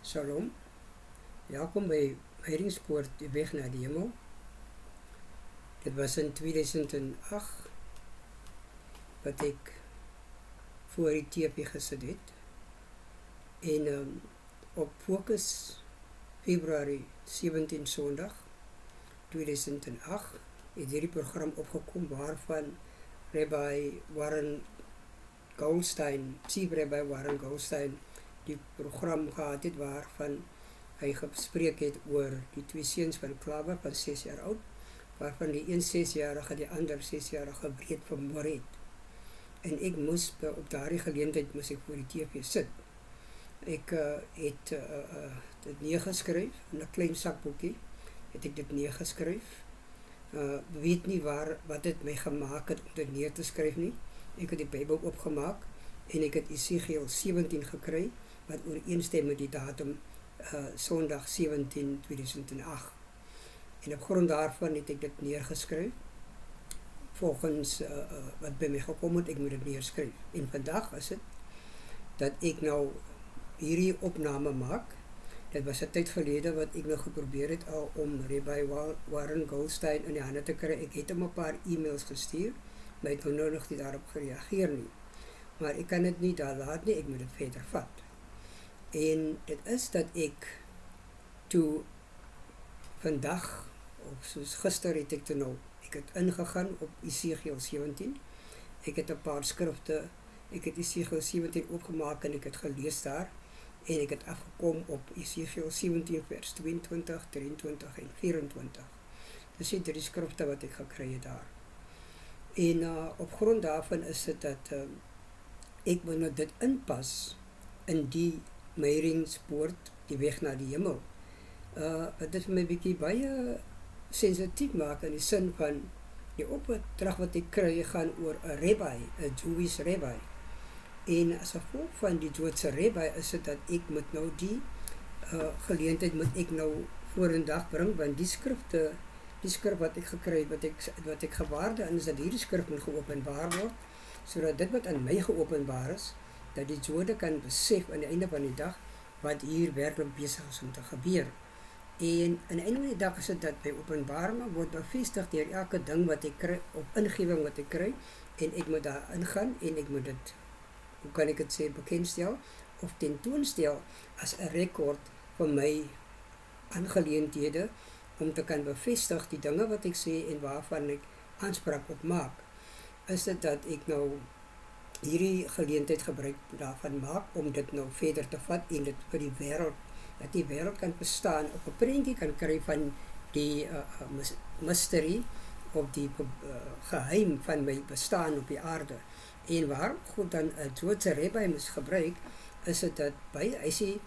Shalom, welkom by Meidingspoort, die weg na die hemel. Dit was in 2008 wat ek voor die TP gesit het. En op Fokus Februarie 17 Sondag 2008 het hierdie program opgekom waarvan Rabbi Warren Goldstein, Chief Rabbi Warren Goldstein, die program gehad het waarvan hy gespreek het oor die twee seuns van Klaver van 6 jaar oud, waarvan die een 6-jarige die ander 6-jarige breed vermoor het. En ek moes op daardie geleentheid moes ek voor die TV sit. Ek het dit neergeskryf in 'n klein sakboekie, het ek dit neergeskryf. Weet nie wat het my gemaak het om dit neer te skryf nie. Ek het die Bybel opgemaak en ek het Esegiel 17 gekry wat ooreenstem met die datum Sondag 17 2008. En op grond daarvan het ek dit neergeskryf volgens wat by my gekom het, ek moet dit neerskryf. En vandag is dit dat ek nou hierdie opname maak. Dit was 'n tyd gelede wat ek nou geprobeer het al om Rabbi Warren Goldstein in die hande te kry. Ek het hom 'n paar e-mails gestuur, maar hy het nou nog nie daarop gereageer nie. Maar ek kan dit nie daar laat nie, ek moet dit verder vat. En dit is dat ek toe vandag, of soos gister het ek toe nou, ek het ingegaan op Esegiel 17. Ek het 'n paar skrifte, ek het Esegiel 17 opgemaak en ek het gelees daar. En ek het afgekom op Esegiel 17 vers 22, 23 en 24. Dis die 3 skrifte wat ek gekry het daar. En op grond daarvan is dit dat ek wil nou dit inpas in die Meidingspoort, die weg na die hemel. Wat dit vir my bietjie baie sensitief maak in die sin van die opdrag wat ek kry gaan oor 'n rabbi, 'n Jewish rabbi. En as gevolg van die Joodse rabbi is dit dat ek moet nou die geleentheid moet ek nou vorendag bring, want die skrif wat ek gekry het, wat ek gewaarde in is dat hierdie skrif moet geopenbaar word, sodat dit wat aan my geopenbaar is, dat die Jode kan besef aan die einde van die dag wat hier werklik besig is om te gebeur. En aan die einde van die dag is dit dat by openbaring word bevestig deur elke ding wat ek kry, op ingewing wat ek kry, en ek moet daar ingaan en ek moet dit, hoe kan ek het sê, bekendstel of tentoonstel as 'n rekord van my aangeleenthede om te kan bevestig die dinge wat ek sê en waarvan ek aanspraak op maak. Is dit dat ek nou hierdie geleentheid gebruik daarvan maak om dit nou verder te vat en dit vir die wêreld, dat die wêreld kan bestaan, op 'n prentjie kan kry van die mystery of die geheim van my bestaan op die aarde. En waar God dan 'n Joodse rabbi moes gebruik, is dit dat hy sê,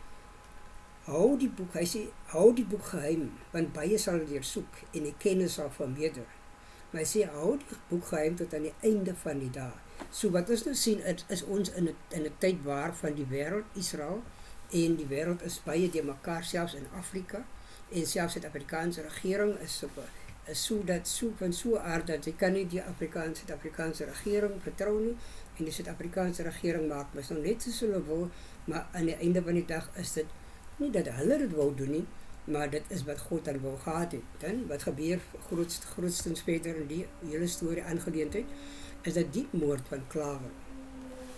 hou die boek geheim, want baie sal dit deursoek en die kennis sal vermeerder. Maar hy sê, hou die boek geheim tot aan die einde van die dag. So wat ons nou sien, is ons in 'n tyd waar van die wêreld, Israel, en die wêreld is baie de mekaar, selfs in Afrika, en selfs die Afrikaanse regering is van so aard dat jy kan nie die Suid-Afrikaanse regering vertrou nie, en die Suid-Afrikaanse regering maak mis nou net soos hulle wil, maar aan die einde van die dag is dit nie dat hulle dit wou doen nie, maar dit is wat God dan wou gehad het. Dan wat gebeur grootstens verder in die hele storie aangeleentheid, is dat die moord van Klaver.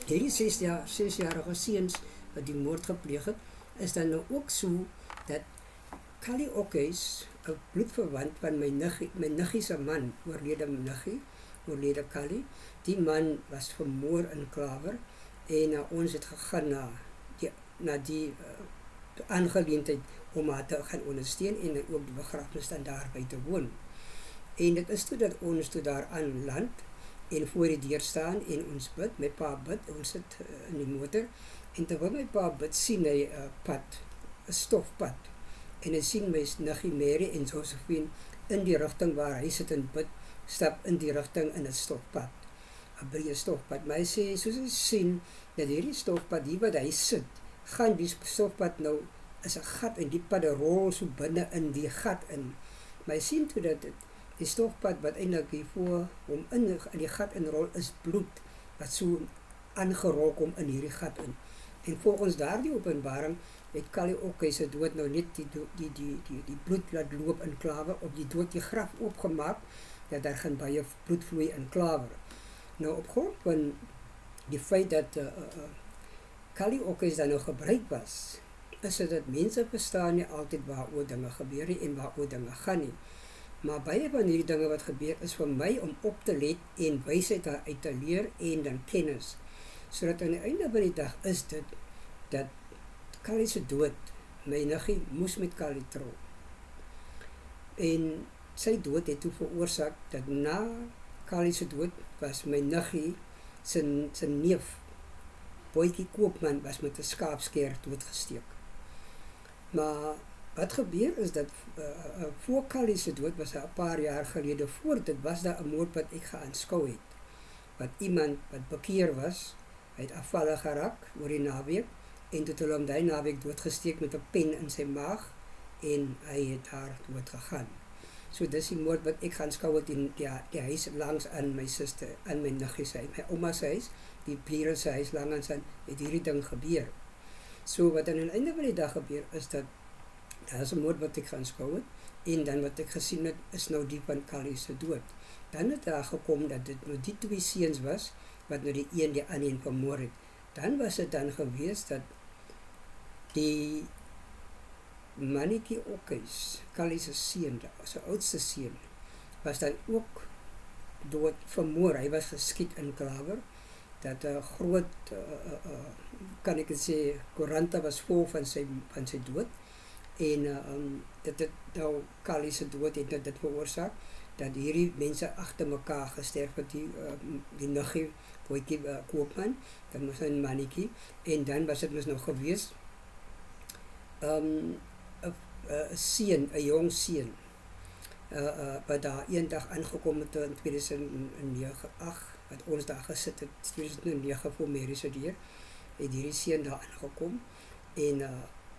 Hierdie 6-jarige seuns wat die moord gepleeg het, is dan nou ook so dat Kali Okkies, 'n bloedverwant van my niggie se man, oorlede Kali, die man was vermoor in Klaver, en ons het gegaan na die aangeleentheid om haar te gaan ondersteun en ook die begrafnis dan daarby te woon. En dit is toe dat ons toe daar aan land en voor die deur staan en ons bid, my pa bid, ons sit in die motor, en terwyl my pa bid, sien hy 'n pad, 'n stofpad, en hy sien my niggie Mary en Josephine in die rigting waar hy sit en bid, stap in die rigting in 'n stofpad, 'n breë stofpad. Maar hy sê, soos hy sien, dat hierdie stofpad, hier wat hy sit, gaan die stofpad nou, is 'n gat, en die pad rol so binne in die gat in. Maar hy sien toe dat die stofpad wat eintlik hiervoor om in die gat inrol, is bloed, wat so aangerol kom in hierdie gat in. En volgens daardie openbaring het Kali Okai se dood nou net die bloed laat loop in Klawer, op die dood die graf oopgemaak, dat daar gaan baie bloed vloei in Klawer. Nou op grond van die feit dat Kali Okai dan nou gebruik was, is dit dat mense verstaan nie altyd waaroor dinge gebeur nie en waaroor dinge gaan nie. Maar baie van hierdie dinge wat gebeur is vir my om op te let en wysheid uit te leer en dan kennis. Sodat aan die einde van die dag is dit dat Kali se dood, my niggie moes met Kali trou. En sy dood het toe veroorsaak dat na Kali se dood was my niggie sy neef Boetjie Koopman was met 'n skaapskeer doodgesteek. Maar wat gebeur is dat voor Kali se dood was 'n paar jaar gelede voor dit was daar 'n moord wat ek geaanskou het. Wat iemand wat bekeer was, hy het afvallig geraak oor die naweek en toe het hom daai naweek doodgesteek met 'n pen in sy maag en hy het daar dood gegaan. So dis die moord wat ek gaan skou het in die huis langs aan my suster, aan my niggie se, my ouma se huis, die bure se huis langs aan het hierdie ding gebeur. So wat aan die einde van die dag gebeur is dat daar is 'n moord wat ek gaan skou het en dan wat ek gesien het is nou die van Kali se dood. Dan het daar gekom dat dit nou die twee seuns was wat nou die een die ander vermoor het. Dan was dit dan gewees dat die mannetjie Okkies, Kali se seun, sy oudste seun, was dan ook dood vermoor. Hy was geskiet in Klawer. Dat 'n groot kan ek sê koerante was vol van sy dood. En dit het nou Kali se dood het dit veroorsaak dat hierdie mense agter mekaar gesterf het, die niggie Boetjie Koopman, dan was 'n mannetjie en dan was dit mos nou gewees 'n seun, 'n jong seun wat daar eendag aangekom het in 2009 wat ons daar gesit het, 2009 voor mediese deur, het hierdie seun daar aangekom en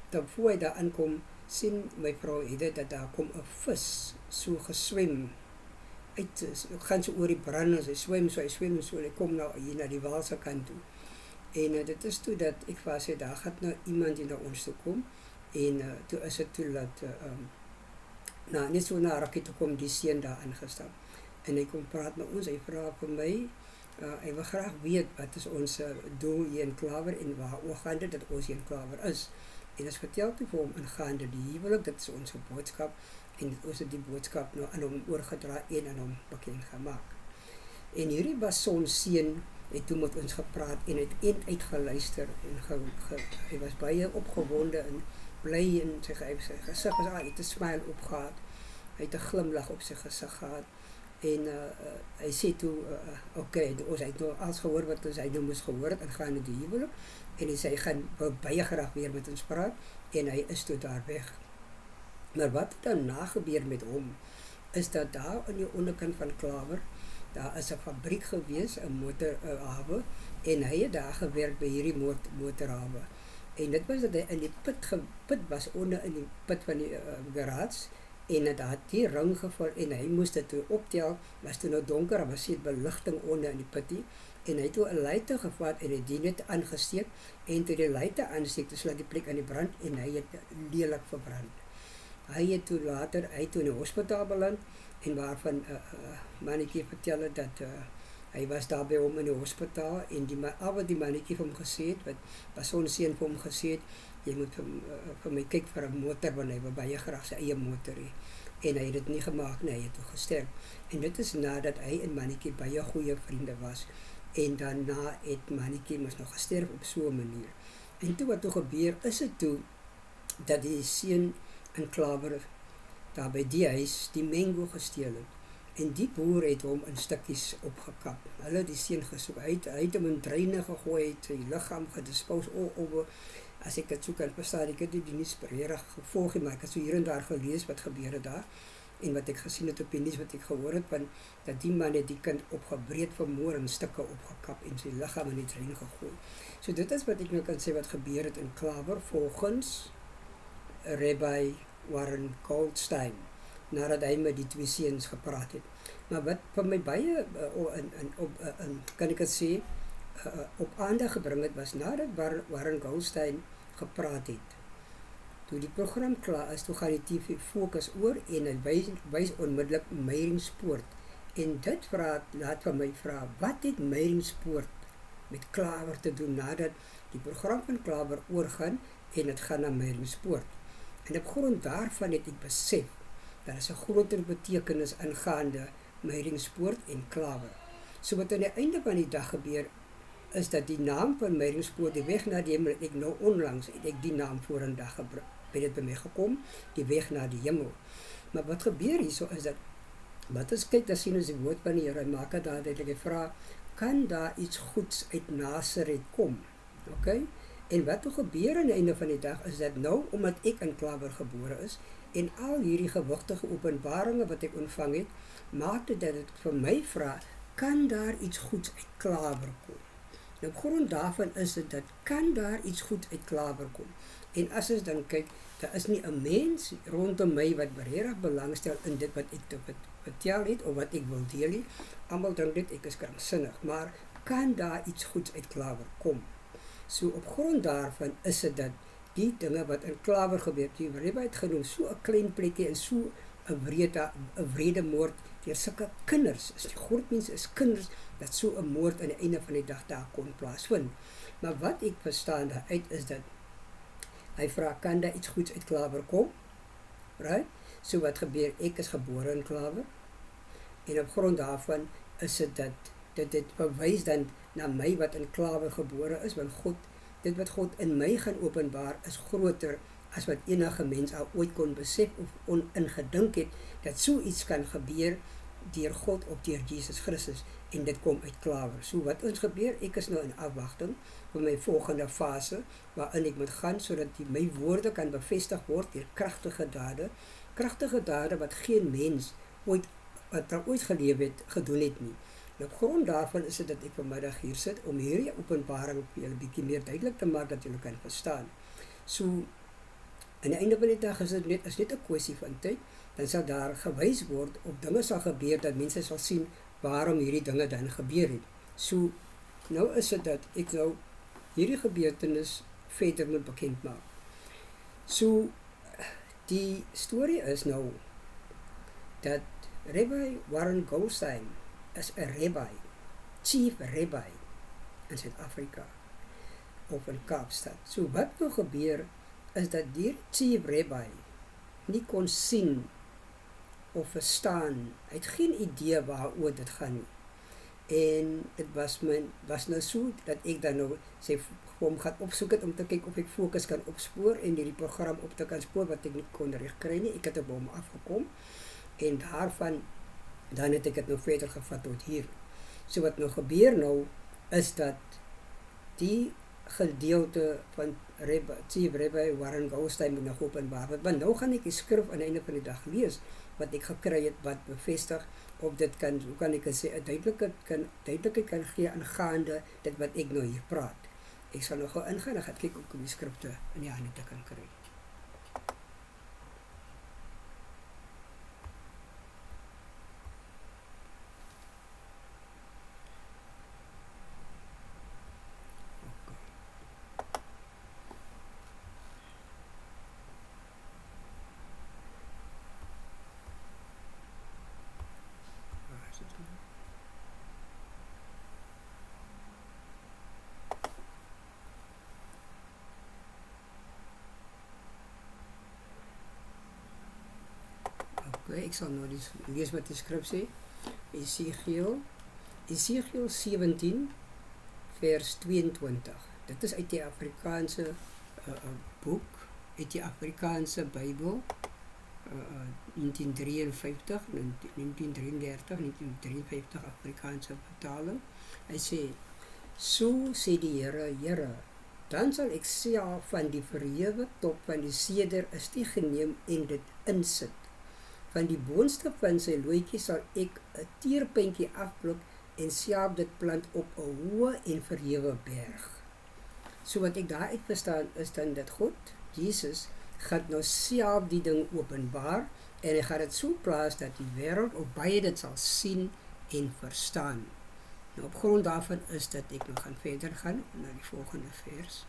dan voor hy daar aankom, sien my vrou het dat daar kom 'n vis so geswem uit, gaan so oor die brand, hy swem so, hy kom nou hier na die Waalse kant toe. En dit is toe dat ek vir haar sê, daar gaan nou iemand hier na ons toe kom, en toe is dit toe dat, net so na rukkie toe kom die seun daar aangestap. En hy kom praat met ons, hy vra vir my, hy wil graag weet wat is ons doel hier in Klawer en waaroor gaan dit dat ons hier in Klawer is. En ons vertel toe vir hom aangaande die huwelik, dit is ons boodskap, en ons het die boodskap nou aan hom oorgedra en aan hom bekend gemaak. En hierdie Bason seun het toe met ons gepraat en het uitgeluister en hy was baie opgewonde en bly en sy gesig was het 'n smile opgehad, hy het 'n glimlag op sy gesig gehad en hy sê toe, okay, ons het nou alles gehoor wat ons nou moes gehoor het aangaande die huwelik en hy sê hy gaan baie graag weer met ons praat en hy is toe daar weg. Maar wat daarna gebeur met hom, is dat daar aan die onderkant van Klawer, daar is 'n fabriek gewees, 'n motorhawe, en hy het daar gewerk by hierdie motorhawe. En dit was dat hy in die put was, onder in die put van die garage, en het had die ring geval, en hy moes dit toe optel, was toe nou donker, en was hier beligting onder in die putie, en hy het toe 'n lighter gevat, en hy het die net aangesteek, en toe die lighter aansteek, toe slaat die plek aan die brand, en hy het lelik verbrand. Hy het toe later, hy het toe in die hospitaal beland, en waarvan mannetjie vertel het dat hy was daar by hom in die hospitaal, en al wat die mannetjie vir hom gesê het, wat was so 'n seun vir hom gesê het, jy moet vir my kyk vir 'n motor, want hy wil baie graag sy eie motor hê. En hy het dit nie gemaak nie, hy het toe gesterf. En dit is nadat hy en mannetjie baie goeie vriende was, en daarna het mannetjie mos nog gesterf op so 'n manier. En toe wat toe gebeur, is dit toe, dat die seun in Klawer, daar by die huis, die mango gesteel het. En die boer het hom in stukkies opgekap. Hulle het die seun gesoek, hy het hom in dreine gegooi, het sy liggaam gedispose over. As ek dit so kan verstaan, ek het die nuus regtig gevolg, maar ek het so hier en daar gelees wat gebeur het daar, en wat ek gesien het op die nuus wat ek gehoor het, van dat die man het die kind opgebreek vermoor en stukke opgekap en sy liggaam in die drein gegooi. So dit is wat ek nou kan sê wat gebeur het in Klawer, volgens Rabbi Warren Goldstein, nadat hy met die twee seuns gepraat het. Maar wat vir my baie, kan ek het sê, op aandag gebring het, was nadat Warren Goldstein gepraat het. Toe die program klaar is, toe gaan die TV fokus oor en hy wys onmiddellik Meyringspoort. En dit laat vir my vra, wat het Meyringspoort met Klawer te doen nadat die program van Klawer oorgaan en het gaan na Meyringspoort. En op grond daarvan het ek besef, daar is 'n groter betekenis ingaande Meyringspoort en Klawer. So wat aan die einde van die dag gebeur, is dat die naam van Meyringspoort, die weg na die hemel, ek nou onlangs het ek die naam vorendag by dit by my gekom, die weg na die hemel. Maar wat gebeur hierso is dat, wat ons kyk, dan sien ons die woord van die Here, hy maak het daar dat ek vra, kan daar iets goeds uit Nasaret kom? Okay? En wat gebeur aan die einde van die dag, is dat nou, omdat ek in Klawer gebore is, en al hierdie gewigtige openbaringe wat ek ontvang het, maak dit dat ek vir my vra, kan daar iets goeds uit Klawer kom? En op grond daarvan is dit dat, kan daar iets goeds uit Klawer kom? En as ons dan kyk, daar is nie 'n mens rondom my wat regtig belangstel in dit wat ek te vertel het, of wat ek wil deel het. Almal dink dit, ek is kranksinnig, maar kan daar iets goeds uit Klawer kom? So op grond daarvan is dit dat die dinge wat in Klawer gebeur, die Rebbe het genoem, so 'n klein plekkie en so 'n wrede moord deur sulke kinders, is die groot mense is kinders, dat so 'n moord aan die einde van die dag daar kon plaasvind. Maar wat ek verstaan daaruit is dat hy vra, kan daar iets goeds uit Klawer kom? Right? So wat gebeur, ek is gebore in Klawer, en op grond daarvan is dit dat dit verwys dan na my wat in Klawer gebore is, want God, dit wat God in my gaan openbaar, is groter as wat enige mens al ooit kon besef of ingedink het, dat so iets kan gebeur deur God of deur Jesus Christus, en dit kom uit Klawer. So wat ons gebeur, ek is nou in afwagting vir my volgende fase, waarin ek moet gaan, sodat my woorde kan bevestig word deur kragtige dade wat geen mens wat al ooit geleef het, gedoen het nie. En op grond daarvan is dit dat ek vanmiddag hier sit, om hierdie openbaring op julle bietjie meer duidelik te maak, dat julle kan verstaan. So, aan die einde van die dag is dit net 'n kwessie van tyd, dan sal daar gewys word, of dinge sal gebeur, dat mense sal sien, waarom hierdie dinge dan gebeur het. So, nou is dit dat ek nou hierdie gebeurtenis verder moet bekend maak. So, die storie is nou, dat Rabbi Warren Goldstein is 'n rabbi, chief rabbi in Suid-Afrika, of in Kaapstad. So wat nou gebeur, is dat die chief rabbi nie kon sien of verstaan, hy het geen idee waaroor dit gaan nie. En dit was nou so, dat ek dan nou sê, hom gaan opsoek het, om te kyk of ek fokus kan opspoor, en hierdie program op te kan spoor, wat ek nie kon reg kry nie. Ek het op hom afgekom, en daarvan, dan het ek dit nou verder gevat tot hier. So wat nou gebeur nou, is dat die gedeelte van Chief Rabbi Warren Goldstein moet nog openbaar word, want nou gaan ek die skrif aan die einde van die dag lees, wat ek gekry het, wat bevestig, of dit kan, hoe kan ek sê, 'n duidelikheid kan gee aangaande dit wat ek nou hier praat. Ek sal nog gou ingaan, en gaan kyk of ek die skrifte in die hande te kan kry. Ek sal nou lees wat die skrif sê. Esegiel 17 vers 22. Dit is uit die Afrikaanse boek, uit die Afrikaanse Bybel, 1933, 1953 Afrikaanse vertaling. Hy sê, so sê die Here, dan sal ek self van die verhewe top van die seder 'n stieg geneem en dit insit. Van die boonste van sy looitjie sal ek 'n teerpuntjie afpluk en self dit plant op 'n hoë en verhewe berg. So wat ek daaruit verstaan is dan dat God, Jesus, gaan nou self die ding openbaar, en hy gaan dit so plaas dat die wêreld op baie dit sal sien en verstaan. Nou op grond daarvan is dat ek nog gaan verder gaan na die volgende vers.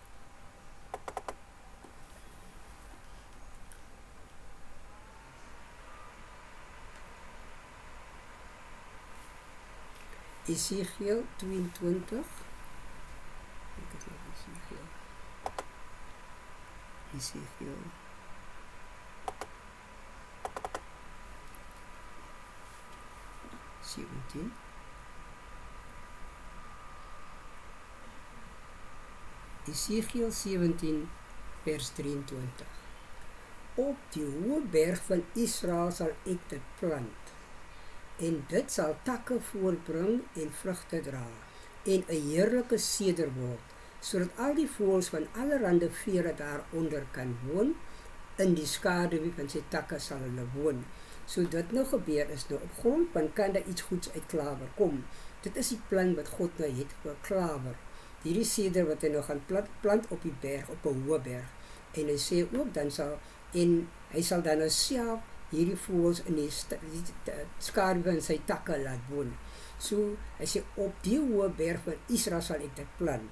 Ezekiel 22. Ek het nog Ezekiel. Ezekiel 17. Ezekiel 17 vers 23. Op die hoë berg van Israel sal ek dit plant, en dit sal takke voortbring en vrugte dra, en 'n heerlike seder word, sodat al die voëls van allerhande vere daaronder kan woon. In die skaduwee van sy takke sal hulle woon. So dit nou gebeur is nou op grond, want kan daar iets goeds uit klawer kom. Dit is die plan wat God nou het vir klawer. Hierdie seder wat hy nou gaan plant op die berg, op 'n hoë berg. En hy sê ook dan hy sal dan nou self hierdie voëls in die skaduwee in sy takke laat woon. So hy sê op die hoë berg van Israel sal ek dit plant,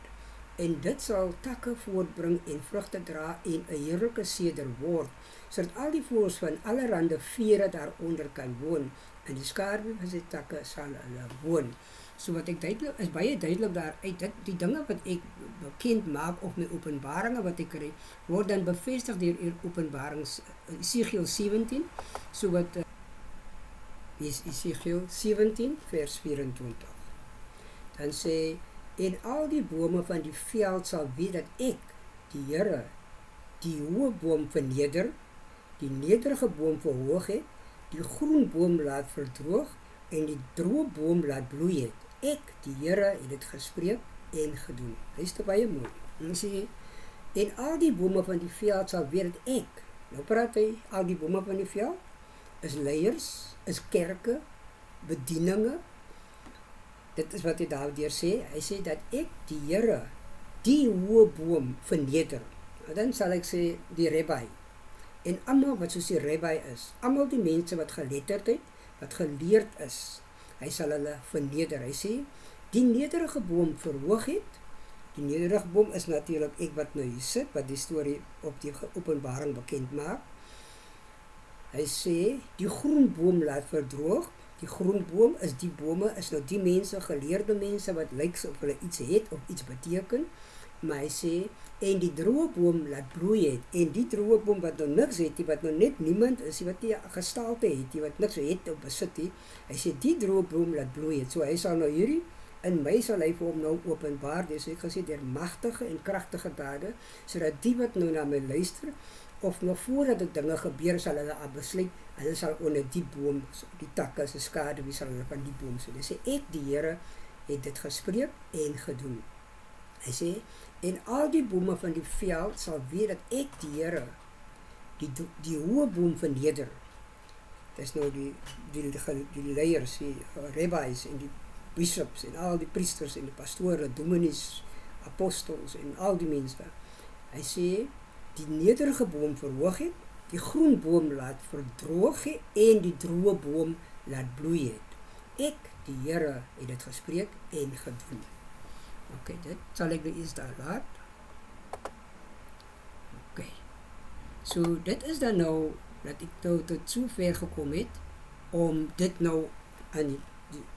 en dit sal takke voortbring en vrugte dra en 'n heerlike seder word, sodat al die voëls van allerhande vere daaronder kan woon. In die skaduwee van sy takke sal hulle woon. So wat ek duidelik is baie duidelik daaruit, die dinge wat ek bekend maak of my openbaringe wat ek kry, word dan bevestig deur Openbarings Ezekiel 17, so wat is Ezekiel 17 vers 24. Dan sê, en al die bome van die veld sal weet dat ek, die Here, die hoë boom verneder, die nederige boom verhoog het, die groen boom laat verdroog en die droë boom laat bloei het. Ek, die Here, het dit gespreek en gedoen. Dit is te baie mooi. En sê, en al die bome van die veld sal weet dat ek, nou praat hy, al die bome van die veld, is leiers, is kerke, bedieninge. Dit is wat hy daardeur sê. Hy sê dat ek, die Here, die hoë boom verneder. Dan sal ek sê, die rabbi. En almal wat soos die rabbi is, almal die mense wat geletterd het, wat geleerd is, hy sal hulle verneder. Hy sê, die nederige boom verhoog het. Die nederige boom is natuurlik ek wat nou hier sit, wat die storie op die openbaring bekend maak. Hy sê, die groen boom laat verdroog. Die groen boom is die bome, is nou die mense, geleerde mense wat lyk of hulle iets het of iets beteken. Maar hy sê, en die droë boom laat bloei het, en die droë boom wat nou niks het, die wat nou net niemand is, die wat nie gestalte het, die wat niks het of besit het, hy sê, die droë boom laat bloei het. So hy sal nou hierdie, in my sal hy vir hom nou openbaar, dis ek gesê, deur magtige en kragtige dade, sodat die wat nou na my luister, of nog voordat die dinge gebeur, sal hulle al besluit, hulle sal onder die boom, die takke, se skaduwee sal hulle van die boom, so hy sê, ek die Here, het dit gespreek en gedoen. Hy sê, en al die bome van die veld sal weet dat ek die Here, die hoë boom verneder. Dit is nou die leiers, die rabbis en die bishops en al die priesters en die pastore, dominees, apostels en al die mense. Hy sê, die nederige boom verhoog het, die groen boom laat verdroog het en die droë boom laat bloei het. Ek, die Here, het dit gespreek en gedoen. Oké, dit sal ek nou eens daar laat. Oké. So, dit is dan nou, dat ek nou tot so ver gekom het, om dit nou aan die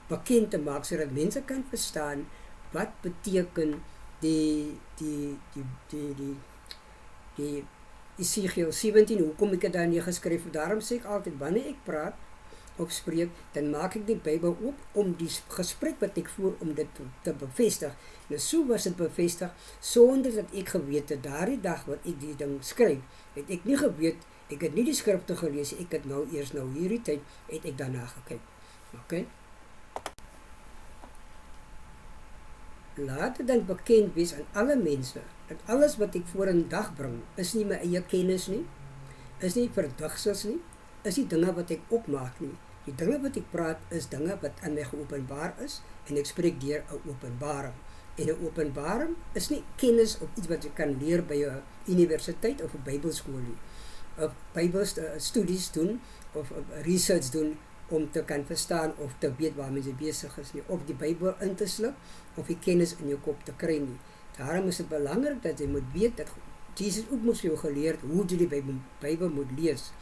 bekend te maak, sodat mense kan verstaan, wat beteken die Ezekiel 17, hoekom ek het daar neergeskryf, daarom sê ek altyd, wanneer ek praat, of spreek, dan maak ek die Bybel op, om die gesprek wat ek voer, om dit te bevestig. Nou so was dit bevestig, sonder dat ek geweet het, daardie dag wat ek die ding skryf, het ek nie geweet, ek het nie die skrifte gelees, ek het nou eers nou hierdie tyd, het ek daarna gekyk. Oké? Laat dit dan bekend wees aan alle mense, dat alles wat ek voor in dag bring, is nie my eie kennis nie, is nie verdigsels nie, is nie dinge wat ek opmaak nie. Die dinge wat ek praat, is dinge wat aan my geopenbaar is, en ek spreek deur 'n openbaring. En 'n openbaring is nie kennis of iets wat jy kan leer by 'n universiteit of 'n Bybelskool nie. Of Bybelstudies doen, of research doen, om te kan verstaan of te weet waarmee jy besig is nie, of die Bybel in te sluk, of die kennis in jou kop te kry nie. Daarom is dit belangrik dat jy moet weet dat Jesus ook moes vir jou geleer het hoe jy die Bybel moet lees.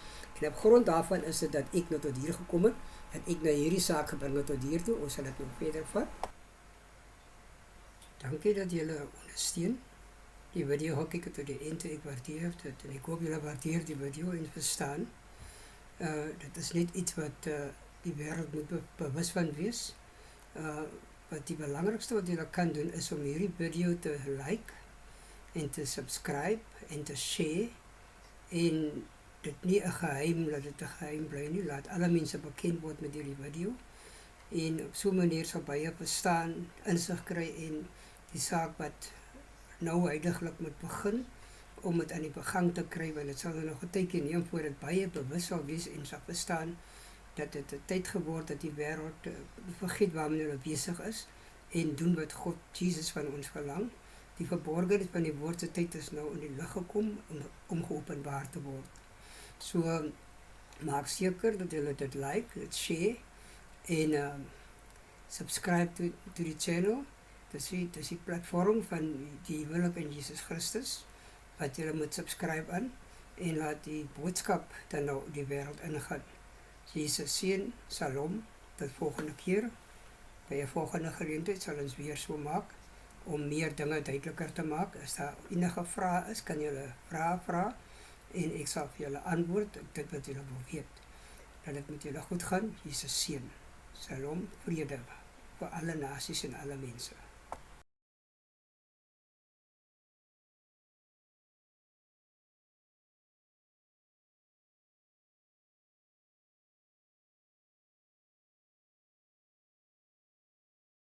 En op grond daarvan is dit dat ek nou tot hier gekom het, dat ek nou hierdie saak gebring het tot hier toe. Ons sal dit nog verder vat. Dankie dat julle ondersteun. Die video hou ek tot die eind, ek waardeer dit en ek hoop julle waardeer die video en verstaan. Dit is net iets wat die wêreld moet bewus van wees. Wat die belangrikste wat julle kan doen is om hierdie video te like en te subscribe en te share en dit nie 'n geheim, laat dit 'n geheim bly nie, laat alle mense bekend word met hierdie video en op so 'n manier sal baie verstaan, insig kry en die saak wat nou huidiglik moet begin om dit aan die gang te kry, want dit sal nog 'n tydjie neem voor dit baie bewus sal wees en sal verstaan dat dit 'n tyd geword dat die wêreld vergeet waarmee hulle besig is en doen wat God Jesus van ons verlang. Die verborgenheid van die woord se tyd is nou in die lig gekom om geopenbaar te word. So maak seker dat julle dit like, dit share en subscribe to die channel. Dis die platform van die huwelik in Jesus Christus wat julle moet subscribe aan en laat die boodskap dan nou die wêreld ingaan. Jesus seën, Shalom, tot volgende keer. By 'n volgende geleentheid sal ons weer so maak om meer dinge duideliker te maak. As daar enige vrae is, kan julle vrae vra en ek sal vir julle antwoord op dit wat julle wil weet. Dat dit met julle goed gaan. Jesus seën. Shalom, vrede vir alle nasies en alle mense.